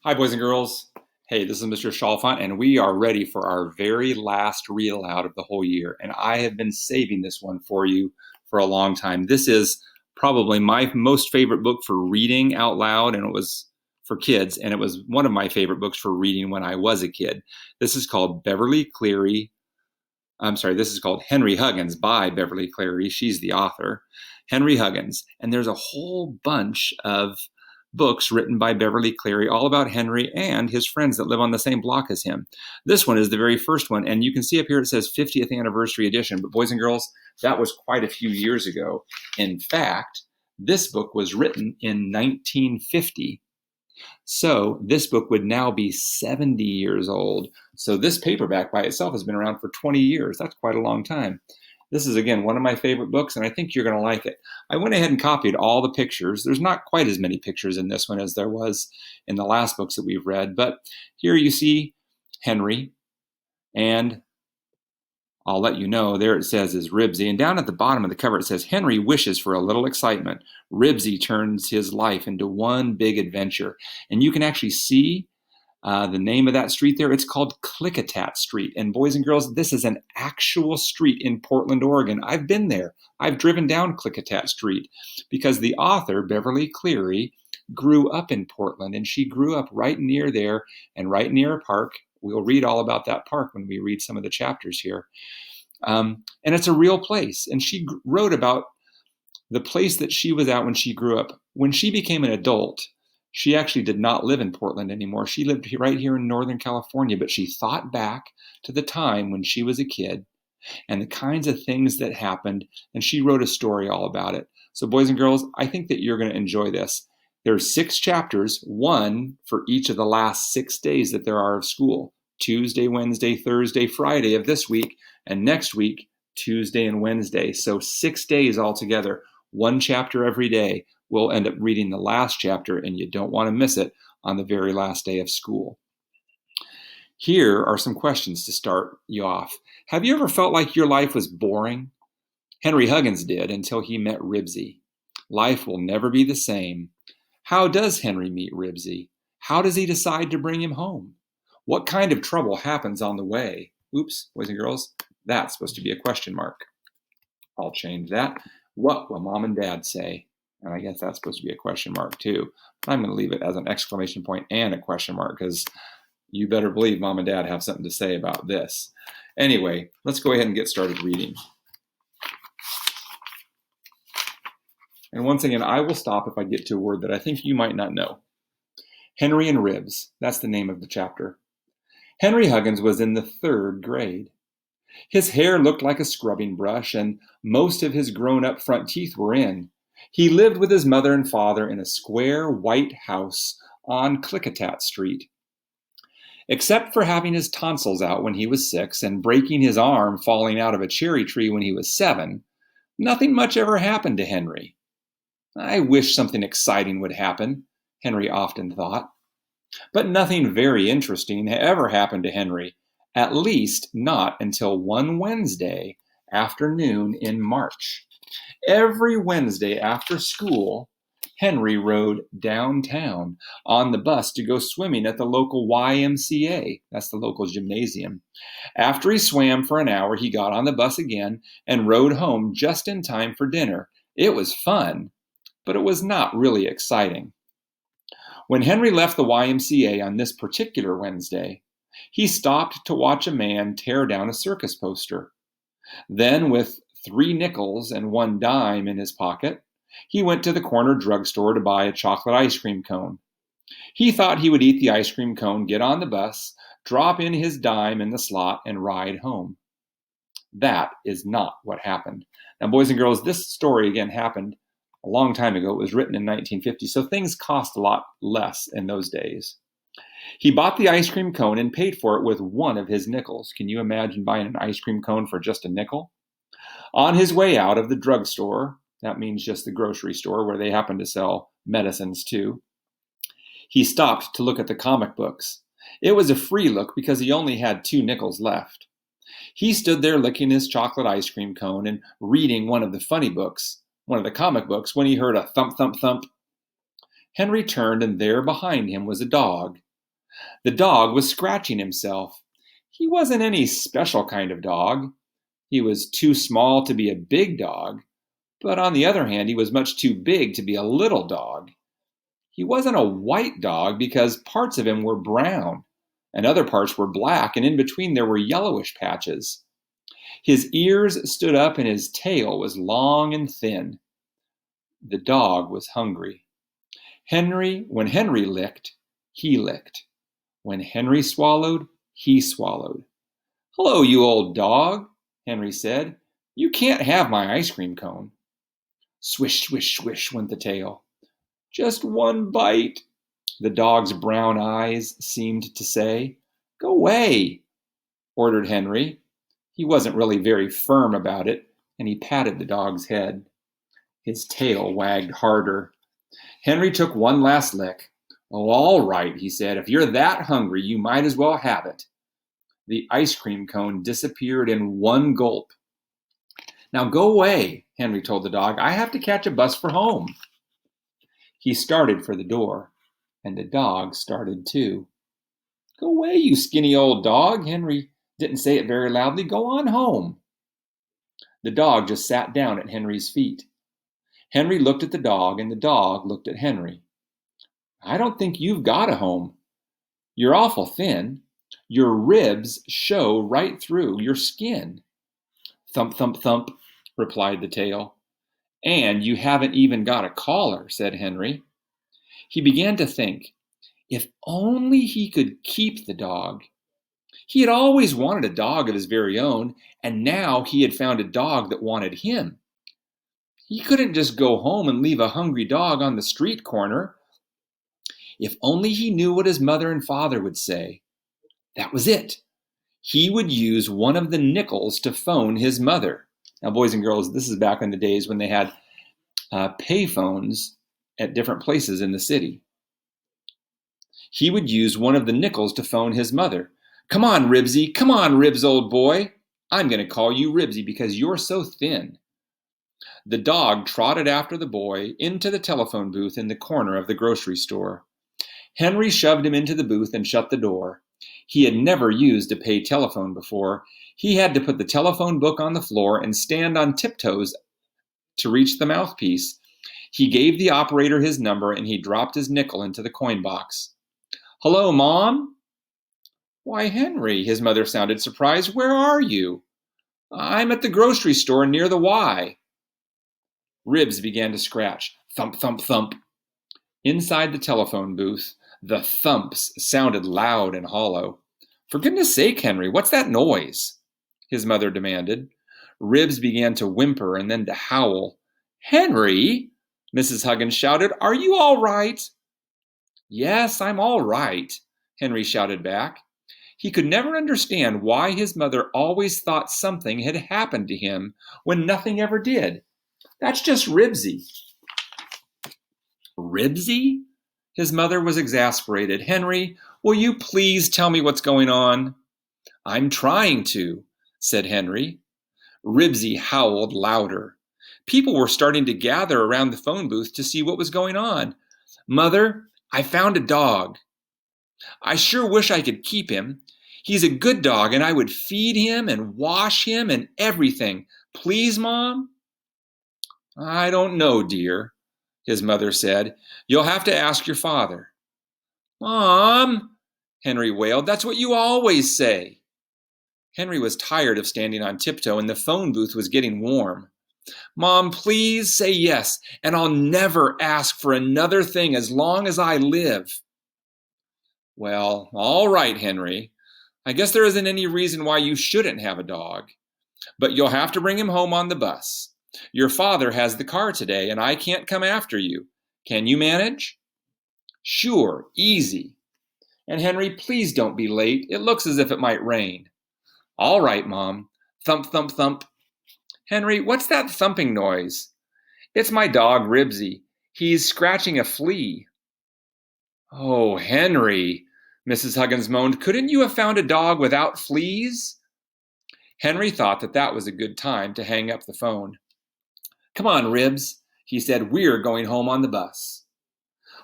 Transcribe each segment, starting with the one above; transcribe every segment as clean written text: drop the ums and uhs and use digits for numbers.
Hi, boys and girls. Hey, this is Mr. Chalfant, and we are ready for our very last read aloud of the whole year. And I have been saving this one for you for a long time. This is probably my most favorite book for reading out loud, and it was for kids, and it was one of my favorite books for reading when I was a kid. This is called this is called Henry Huggins by Beverly Cleary. She's the author, Henry Huggins. And there's a whole bunch of books written by Beverly Cleary all about Henry and his friends that live on the same block as him. This one is the very first one, and you can see up here it says 50th anniversary edition, but boys and girls, that was quite a few years ago. In fact, this book was written in 1950. So this book would now be 70 years old. So this paperback by itself has been around for 20 years. That's quite a long time. This is, again, one of my favorite books, and I think you're going to like it. I went ahead and copied all the pictures. There's not quite as many pictures in this one as there was in the last books that we've read, but here you see Henry, and I'll let you know, there it says is Ribsy, and down at the bottom of the cover it says, Henry wishes for a little excitement. Ribsy turns his life into one big adventure. And you can actually see the name of that street there. It's called Klickitat Street. And boys and girls, this is an actual street in Portland, Oregon. I've been there. I've driven down Klickitat Street because the author, Beverly Cleary, grew up in Portland, and she grew up right near there and right near a park. We'll read all about that park when we read some of the chapters here. And it's a real place. And she wrote about the place that she was at when she grew up. When she became an adult, she actually did not live in Portland anymore. She lived right here in Northern California, but she thought back to the time when she was a kid and the kinds of things that happened, and she wrote a story all about it. So boys and girls, I think that you're going to enjoy this. There's 6 chapters, one for each of the last 6 days that there are of school. Tuesday, Wednesday, Thursday, Friday of this week, and next week, Tuesday and Wednesday. So 6 days altogether, one chapter every day. We'll end up reading the last chapter, and you don't want to miss it on the very last day of school. Here are some questions to start you off. Have you ever felt like your life was boring? Henry Huggins did until he met Ribsy. Life will never be the same. How does Henry meet Ribsy? How does he decide to bring him home? What kind of trouble happens on the way? Oops, boys and girls, that's supposed to be a question mark. I'll change that. What will mom and dad say? And I guess that's supposed to be a question mark too. But I'm going to leave it as an exclamation point and a question mark because you better believe mom and dad have something to say about this. Anyway, let's go ahead and get started reading. And once again, I will stop if I get to a word that I think you might not know. Henry and Ribs, that's the name of the chapter. Henry Huggins was in the 3rd grade. His hair looked like a scrubbing brush, and most of his grown-up front teeth were in. He lived with his mother and father in a square white house on Klickitat Street. Except for having his tonsils out when he was 6 and breaking his arm falling out of a cherry tree when he was 7, nothing much ever happened to Henry. I wish something exciting would happen, Henry often thought. But nothing very interesting ever happened to Henry, at least not until one Wednesday afternoon in March. Every Wednesday after school, Henry rode downtown on the bus to go swimming at the local YMCA. That's the local gymnasium. After he swam for an hour, he got on the bus again and rode home just in time for dinner. It was fun, but it was not really exciting. When Henry left the YMCA on this particular Wednesday, he stopped to watch a man tear down a circus poster. Then, with 3 nickels and 1 dime in his pocket, he went to the corner drugstore to buy a chocolate ice cream cone. He thought he would eat the ice cream cone, get on the bus, drop in his dime in the slot, and ride home. That is not what happened. Now, boys and girls, this story again happened a long time ago. It was written in 1950, so things cost a lot less in those days. He bought the ice cream cone and paid for it with 1 of his nickels. Can you imagine buying an ice cream cone for just a nickel? On his way out of the drugstore, that means just the grocery store where they happen to sell medicines too, he stopped to look at the comic books. It was a free look because he only had 2 nickels left. He stood there licking his chocolate ice cream cone and reading one of the funny books, one of the comic books, when he heard a thump, thump, thump. Henry turned, and there behind him was a dog. The dog was scratching himself. He wasn't any special kind of dog. He was too small to be a big dog, but on the other hand, he was much too big to be a little dog. He wasn't a white dog because parts of him were brown and other parts were black, and in between there were yellowish patches. His ears stood up and his tail was long and thin. The dog was hungry. When Henry licked, he licked. When Henry swallowed, he swallowed. "Hello, you old dog," Henry said. "You can't have my ice cream cone." Swish, swish, swish went the tail. "Just one bite," the dog's brown eyes seemed to say. "Go away," ordered Henry. He wasn't really very firm about it, and he patted the dog's head. His tail wagged harder. Henry took one last lick. "Oh, all right," he said. "If you're that hungry, you might as well have it." The ice cream cone disappeared in one gulp. "Now go away," Henry told the dog. "I have to catch a bus for home." He started for the door, and the dog started too. "Go away, you skinny old dog." Henry didn't say it very loudly. "Go on home." The dog just sat down at Henry's feet. Henry looked at the dog, and the dog looked at Henry. "I don't think you've got a home. You're awful thin. Your ribs show right through your skin." "Thump, thump, thump," replied the tail. "And you haven't even got a collar," said Henry. He began to think, if only he could keep the dog. He had always wanted a dog of his very own, and now he had found a dog that wanted him. He couldn't just go home and leave a hungry dog on the street corner. If only he knew what his mother and father would say. That was it. He would use one of the nickels to phone his mother. Now, boys and girls, this is back in the days when they had pay phones at different places in the city. He would use one of the nickels to phone his mother. "Come on, Ribsy. Come on, Ribs, old boy. I'm going to call you Ribsy because you're so thin." The dog trotted after the boy into the telephone booth in the corner of the grocery store. Henry shoved him into the booth and shut the door. He had never used a pay telephone before. He had to put the telephone book on the floor and stand on tiptoes to reach the mouthpiece. He gave the operator his number and he dropped his nickel into the coin box. "Hello, Mom?" "Why, Henry," his mother sounded surprised. "Where are you?" "I'm at the grocery store near the Y." Ribs began to scratch. Thump, thump, thump. Inside the telephone booth, the thumps sounded loud and hollow. "For goodness sake, Henry, what's that noise?" his mother demanded. Ribs began to whimper and then to howl. "Henry," Mrs. Huggins shouted, "are you all right?" "Yes, I'm all right," Henry shouted back. He could never understand why his mother always thought something had happened to him when nothing ever did. "That's just Ribsy." "Ribsy?" His mother was exasperated. "Henry, will you please tell me what's going on?" "I'm trying to," said Henry. Ribsy howled louder. People were starting to gather around the phone booth to see what was going on. "Mother, I found a dog. I sure wish I could keep him. He's a good dog and I would feed him and wash him and everything. Please, Mom?" "I don't know, dear," his mother said. "You'll have to ask your father." "Mom," Henry wailed, "that's what you always say." Henry was tired of standing on tiptoe and the phone booth was getting warm. "Mom, please say yes, and I'll never ask for another thing as long as I live." "Well, all right, Henry. I guess there isn't any reason why you shouldn't have a dog. But you'll have to bring him home on the bus. Your father has the car today, and I can't come after you. Can you manage?" "Sure, easy. And Henry, please don't be late. It looks as if it might rain." "All right, Mom." Thump, thump, thump. "Henry, what's that thumping noise?" "It's my dog, Ribsy. He's scratching a flea." "Oh, Henry," Mrs. Huggins moaned, "couldn't you have found a dog without fleas?" Henry thought that was a good time to hang up the phone. "Come on, Ribs," he said. "We're going home on the bus."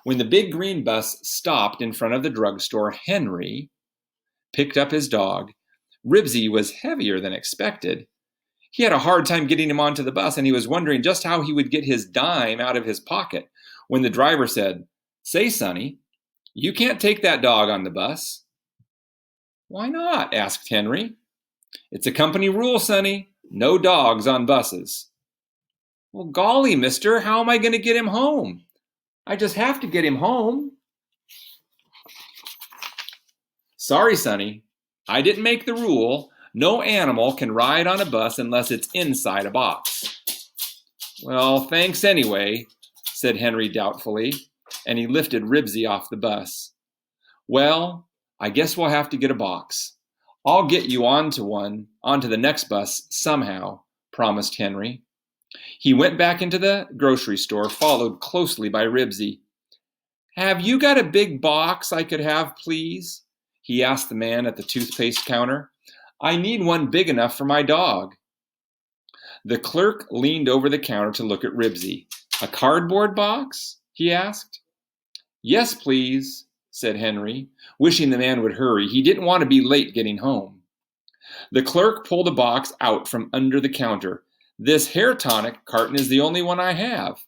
When the big green bus stopped in front of the drugstore, Henry picked up his dog. Ribsy was heavier than expected. He had a hard time getting him onto the bus, and he was wondering just how he would get his dime out of his pocket when the driver said, "Say, Sonny, you can't take that dog on the bus." "Why not?" asked Henry. "It's a company rule, Sonny. No dogs on buses." "Well, golly, mister, how am I going to get him home? I just have to get him home." "Sorry, Sonny. I didn't make the rule. No animal can ride on a bus unless it's inside a box." "Well, thanks anyway," said Henry doubtfully, and he lifted Ribsy off the bus. "Well, I guess we'll have to get a box. I'll get you onto the next bus somehow," promised Henry. He went back into the grocery store, followed closely by Ribsy. "Have you got a big box I could have, please?" he asked the man at the toothpaste counter. "I need one big enough for my dog." The clerk leaned over the counter to look at Ribsy. "A cardboard box?" he asked. "Yes, please," said Henry, wishing the man would hurry. He didn't want to be late getting home. The clerk pulled a box out from under the counter. "This hair tonic carton is the only one I have.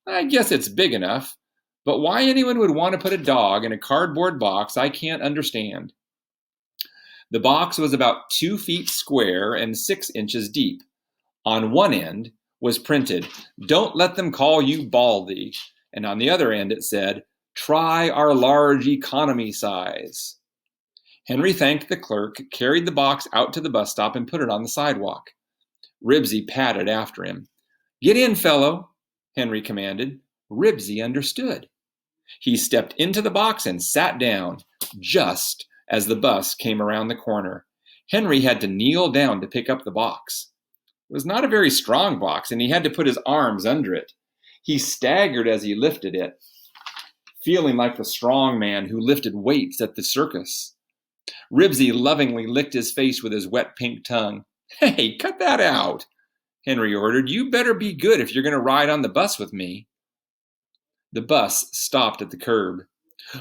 I guess it's big enough, but why anyone would want to put a dog in a cardboard box, I can't understand." The box was about 2 feet square and 6 inches deep. On one end was printed, "Don't let them call you Baldy," and on the other end it said, "Try our large economy size." Henry thanked the clerk, carried the box out to the bus stop, and put it on the sidewalk. Ribsy padded after him. "Get in, fellow," Henry commanded. Ribsy understood. He stepped into the box and sat down, just as the bus came around the corner. Henry had to kneel down to pick up the box. It was not a very strong box, and he had to put his arms under it. He staggered as he lifted it, feeling like the strong man who lifted weights at the circus. Ribsy lovingly licked his face with his wet pink tongue. "Hey, cut that out," Henry ordered. "You better be good if you're going to ride on the bus with me." The bus stopped at the curb.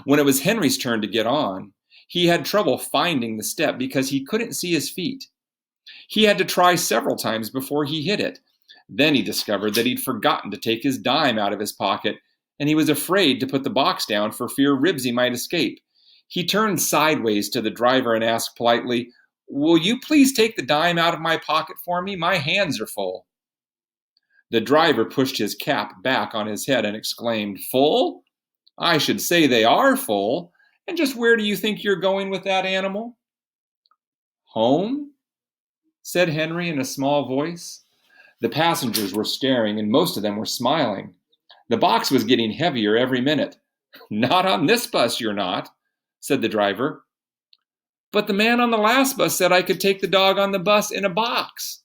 When it was Henry's turn to get on, he had trouble finding the step because he couldn't see his feet. He had to try several times before he hit it. Then he discovered that he'd forgotten to take his dime out of his pocket, and he was afraid to put the box down for fear Ribsy might escape. He turned sideways to the driver and asked politely, "Will you please take the dime out of my pocket for me? My hands are full." The driver pushed his cap back on his head and exclaimed, "Full? I should say they are full. And just where do you think you're going with that animal?" "Home?" said Henry in a small voice. The passengers were staring, and most of them were smiling. The box was getting heavier every minute. "Not on this bus, you're not," said the driver. "But the man on the last bus said I could take the dog on the bus in a box,"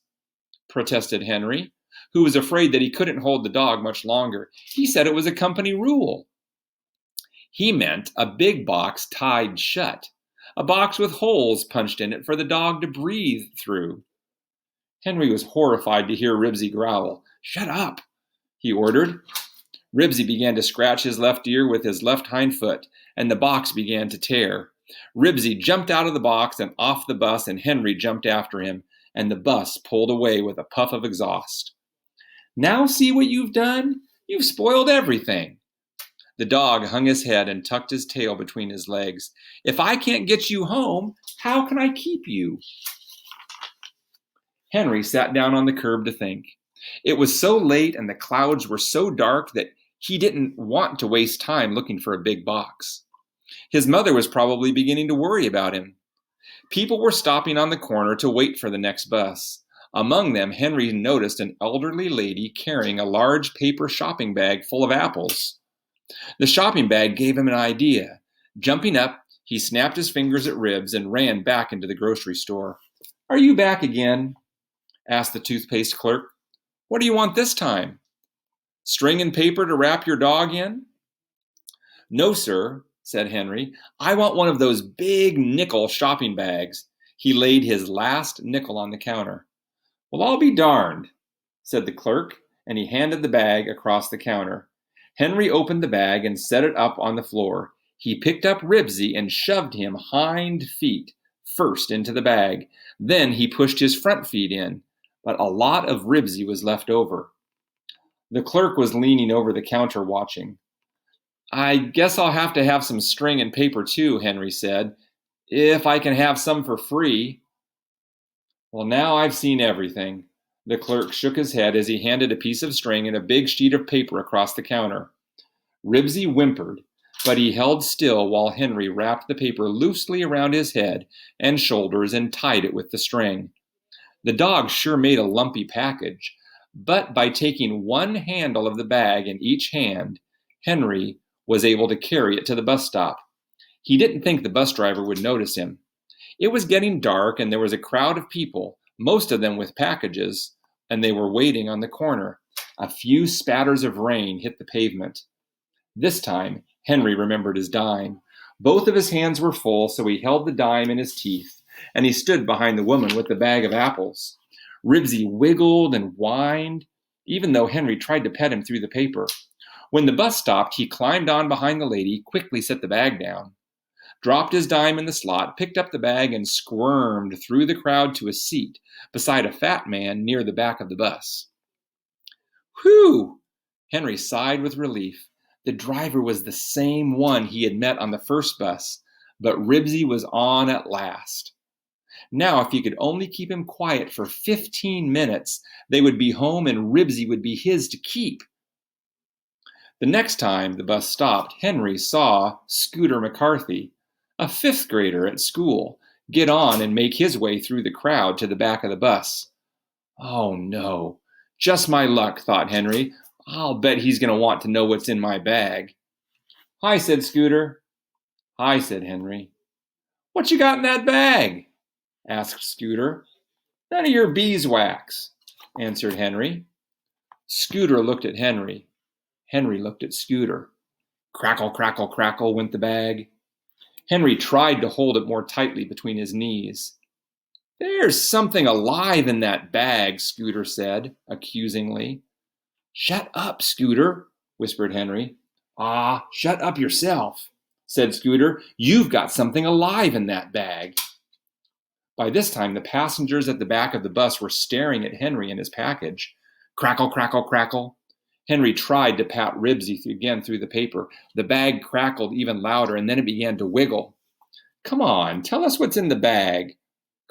protested Henry, who was afraid that he couldn't hold the dog much longer. "He said it was a company rule." He meant a big box tied shut, a box with holes punched in it for the dog to breathe through. Henry was horrified to hear Ribsy growl. "Shut up," he ordered. Ribsy began to scratch his left ear with his left hind foot, and the box began to tear. Ribsy jumped out of the box and off the bus, and Henry jumped after him, and the bus pulled away with a puff of exhaust. "Now see what you've done? You've spoiled everything." The dog hung his head and tucked his tail between his legs. "If I can't get you home, how can I keep you?" Henry sat down on the curb to think. It was so late and the clouds were so dark that he didn't want to waste time looking for a big box. His mother was probably beginning to worry about him. People were stopping on the corner to wait for the next bus. Among them, Henry noticed an elderly lady carrying a large paper shopping bag full of apples. The shopping bag gave him an idea. Jumping up, he snapped his fingers at Ribs and ran back into the grocery store. "Are you back again?" asked the toothpaste clerk. "What do you want this time? String and paper to wrap your dog in?" "No, sir," said Henry. "I want one of those big nickel shopping bags." He laid his last nickel on the counter. "Well, I'll be darned," said the clerk, and he handed the bag across the counter. Henry opened the bag and set it up on the floor. He picked up Ribsy and shoved him hind feet first into the bag. Then he pushed his front feet in, but a lot of Ribsy was left over. The clerk was leaning over the counter watching. "I guess I'll have to have some string and paper too," Henry said, "if I can have some for free." "Well, now I've seen everything." The clerk shook his head as he handed a piece of string and a big sheet of paper across the counter. Ribsy whimpered, but he held still while Henry wrapped the paper loosely around his head and shoulders and tied it with the string. The dog sure made a lumpy package, but by taking one handle of the bag in each hand, Henry was able to carry it to the bus stop. He didn't think the bus driver would notice him. It was getting dark and there was a crowd of people, most of them with packages, and they were waiting on the corner. A few spatters of rain hit the pavement. This time, Henry remembered his dime. Both of his hands were full, so he held the dime in his teeth, and he stood behind the woman with the bag of apples. Ribsy wiggled and whined, even though Henry tried to pet him through the paper. When the bus stopped, he climbed on behind the lady, quickly set the bag down, dropped his dime in the slot, picked up the bag, and squirmed through the crowd to a seat beside a fat man near the back of the bus. Whew! Henry sighed with relief. The driver was the same one he had met on the first bus, but Ribsy was on at last. Now, if he could only keep him quiet for 15 minutes, they would be home and Ribsy would be his to keep. The next time the bus stopped, Henry saw Scooter McCarthy, a fifth grader at school, get on and make his way through the crowd to the back of the bus. Oh no, just my luck, thought Henry. I'll bet he's going to want to know what's in my bag. Hi, said Scooter. Hi, said Henry. What you got in that bag? Asked Scooter. None of your beeswax, answered Henry. Scooter looked at Henry. Henry looked at Scooter. Crackle, crackle, crackle went the bag. Henry tried to hold it more tightly between his knees. There's something alive in that bag, Scooter said, accusingly. Shut up, Scooter, whispered Henry. Ah, shut up yourself, said Scooter. You've got something alive in that bag. By this time, the passengers at the back of the bus were staring at Henry and his package. Crackle, crackle, crackle. Henry tried to pat Ribsy again through the paper. The bag crackled even louder, and then it began to wiggle. Come on, tell us what's in the bag,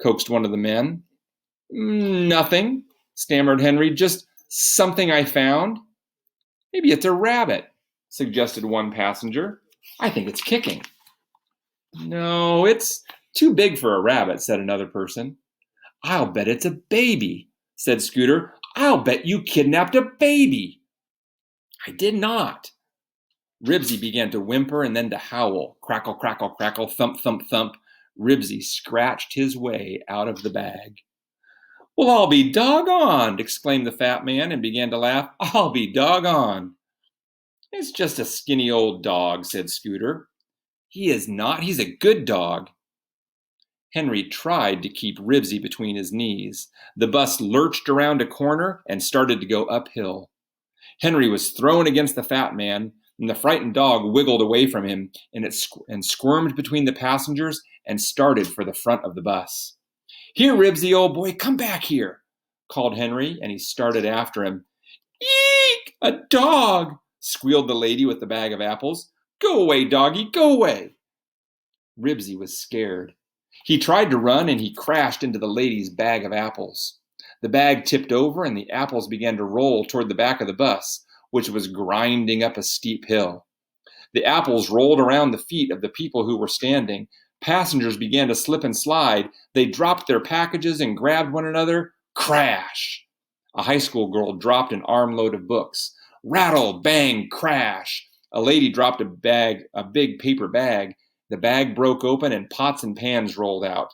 coaxed one of the men. Nothing, stammered Henry. Just something I found. Maybe it's a rabbit, suggested one passenger. I think it's kicking. No, it's too big for a rabbit, said another person. I'll bet it's a baby, said Scooter. I'll bet you kidnapped a baby. I did not. Ribsy began to whimper and then to howl. Crackle, crackle, crackle, thump, thump, thump. Ribsy scratched his way out of the bag. Well, I'll be doggoned, exclaimed the fat man and began to laugh. I'll be doggone. It's just a skinny old dog, said Scooter. He is not. He's a good dog. Henry tried to keep Ribsy between his knees. The bus lurched around a corner and started to go uphill. Henry was thrown against the fat man, and the frightened dog wiggled away from him and squirmed between the passengers and started for the front of the bus. Here, Ribsy, old boy, come back here, called Henry, and he started after him. Eek! A dog! Squealed the lady with the bag of apples. Go away, doggy, go away. Ribsy was scared. He tried to run and he crashed into the lady's bag of apples. The bag tipped over and the apples began to roll toward the back of the bus, which was grinding up a steep hill. The apples rolled around the feet of the people who were standing. Passengers began to slip and slide. They dropped their packages and grabbed one another. Crash! A high school girl dropped an armload of books. Rattle, bang, crash! A lady dropped a big paper bag. The bag broke open and pots and pans rolled out.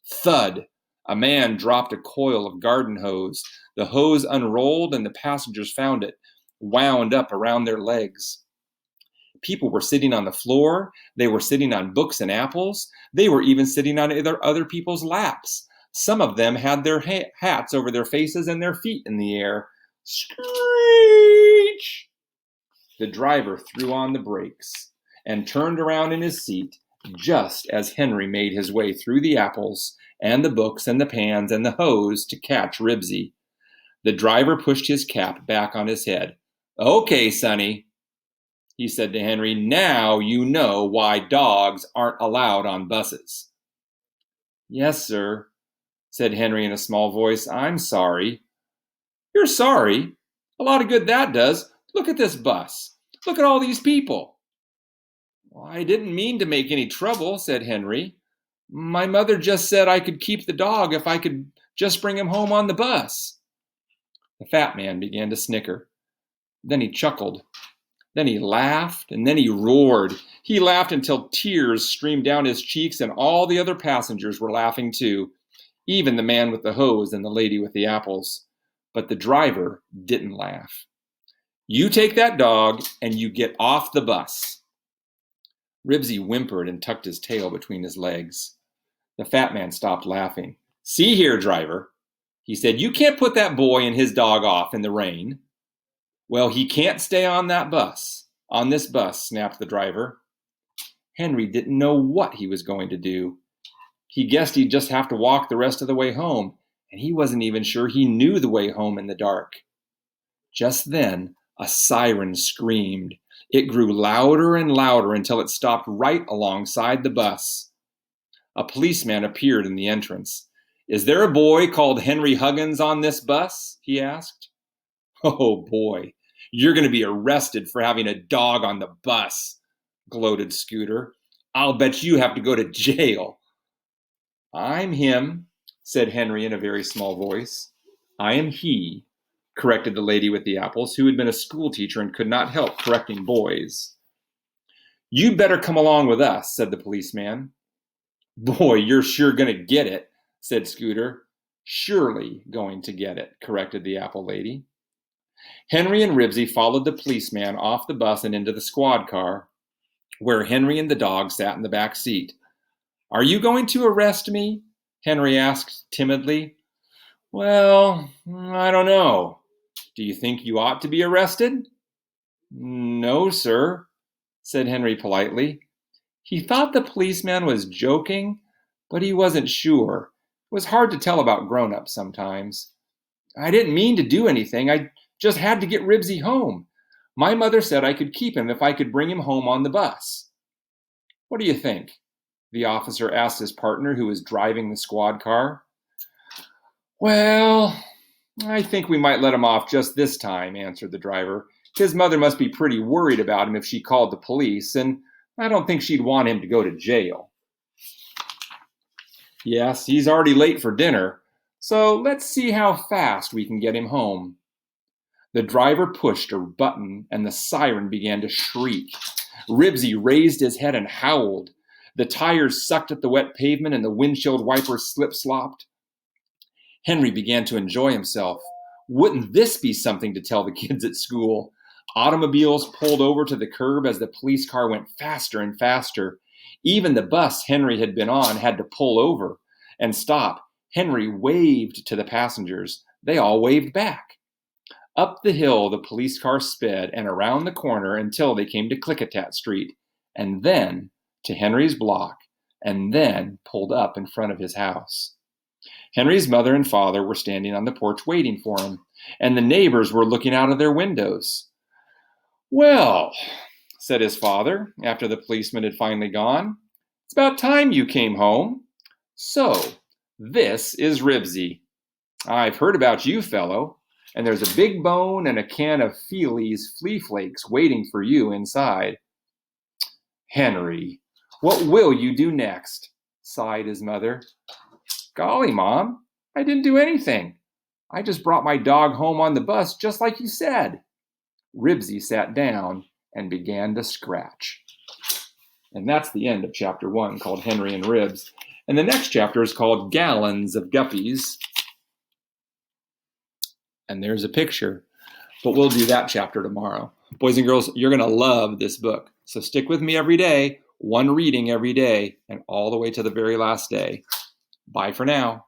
Thud! A man dropped a coil of garden hose. The hose unrolled and the passengers found it, wound up around their legs. People were sitting on the floor. They were sitting on books and apples. They were even sitting on other people's laps. Some of them had their hats over their faces and their feet in the air. Screech! The driver threw on the brakes and turned around in his seat just as Henry made his way through the apples and the books and the pans and the hose to catch Ribsy. The driver pushed his cap back on his head. "Okay, Sonny," he said to Henry, "now you know why dogs aren't allowed on buses." "Yes, sir," said Henry in a small voice. "I'm sorry." "You're sorry? A lot of good that does. Look at this bus. Look at all these people." "Well, I didn't mean to make any trouble," said Henry. "My mother just said I could keep the dog if I could just bring him home on the bus." The fat man began to snicker. Then he chuckled. Then he laughed, and then he roared. He laughed until tears streamed down his cheeks, and all the other passengers were laughing too, even the man with the hose and the lady with the apples. But the driver didn't laugh. "You take that dog, and you get off the bus." Ribsy whimpered and tucked his tail between his legs. The fat man stopped laughing. "See here, driver," he said, "you can't put that boy and his dog off in the rain." "Well, he can't stay on that bus. On this bus," snapped the driver. Henry didn't know what he was going to do. He guessed he'd just have to walk the rest of the way home, and he wasn't even sure he knew the way home in the dark. Just then, a siren screamed. It grew louder and louder until it stopped right alongside the bus. A policeman appeared in the entrance. "Is there a boy called Henry Huggins on this bus?" he asked. "Oh boy, you're going to be arrested for having a dog on the bus," gloated Scooter. "I'll bet you have to go to jail." "I'm him," said Henry in a very small voice. "I am he," corrected the lady with the apples, who had been a school teacher and could not help correcting boys. "You'd better come along with us," said the policeman. "Boy, you're sure going to get it," said Scooter. "Surely going to get it," corrected the apple lady. Henry and Ribsy followed the policeman off the bus and into the squad car, where Henry and the dog sat in the back seat. "Are you going to arrest me?" Henry asked timidly. "Well, I don't know. Do you think you ought to be arrested?" "No, sir," said Henry politely. He thought the policeman was joking, but he wasn't sure. It was hard to tell about grown-ups sometimes. "I didn't mean to do anything. I just had to get Ribsy home. My mother said I could keep him if I could bring him home on the bus." "What do you think?" the officer asked his partner, who was driving the squad car. "Well, I think we might let him off just this time," answered the driver. "His mother must be pretty worried about him if she called the police, and I don't think she'd want him to go to jail." "Yes, he's already late for dinner, so let's see how fast we can get him home." The driver pushed a button and the siren began to shriek. Ribsy raised his head and howled. The tires sucked at the wet pavement and the windshield wipers slip-slopped. Henry began to enjoy himself. Wouldn't this be something to tell the kids at school? Automobiles pulled over to the curb as the police car went faster and faster. Even the bus Henry had been on had to pull over and stop. Henry waved to the passengers. They all waved back. Up the hill the police car sped and around the corner until they came to Klickitat Street, and then to Henry's block, and then pulled up in front of his house. Henry's mother and father were standing on the porch waiting for him, and the neighbors were looking out of their windows. "Well," said his father, after the policeman had finally gone, "it's about time you came home. So, this is Ribsy. I've heard about you, fellow, and there's a big bone and a can of Feely's flea flakes waiting for you inside." "Henry, what will you do next?" sighed his mother. "Golly, Mom, I didn't do anything. I just brought my dog home on the bus just like you said." Ribsy sat down and began to scratch. And that's the end of chapter 1, called Henry and Ribs. And the next chapter is called Gallons of Guppies. And there's a picture, but we'll do that chapter tomorrow. Boys and girls, you're going to love this book. So stick with me every day, one reading every day, and all the way to the very last day. Bye for now.